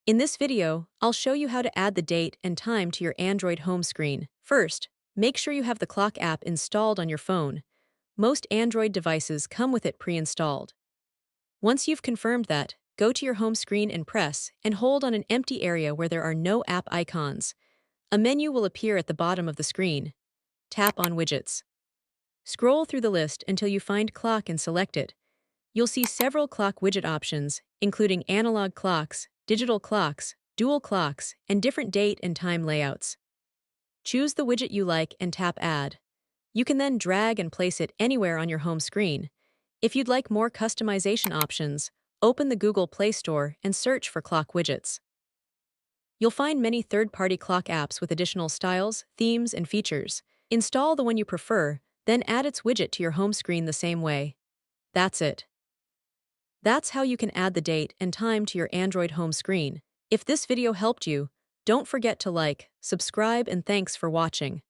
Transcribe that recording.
In this video, I'll show you how to add the date and time to your Android home screen. First, make sure you have the clock app installed on your phone. Most Android devices come with it pre-installed. Once you've confirmed that, go to your home screen and press and hold on an empty area where there are no app icons. A menu will appear at the bottom of the screen. Tap on Widgets. Scroll through the list until you find Clock and select it. You'll see several clock widget options, including analog clocks, digital clocks, dual clocks, and different date and time layouts. Choose the widget you like and tap Add. You can then drag and place it anywhere on your home screen. If you'd like more customization options, open the Google Play Store and search for clock widgets. You'll find many third-party clock apps with additional styles, themes, and features. Install the one you prefer, then add its widget to your home screen the same way. That's it. That's how you can add the date and time to your Android home screen. If this video helped you, don't forget to like, subscribe, and thanks for watching.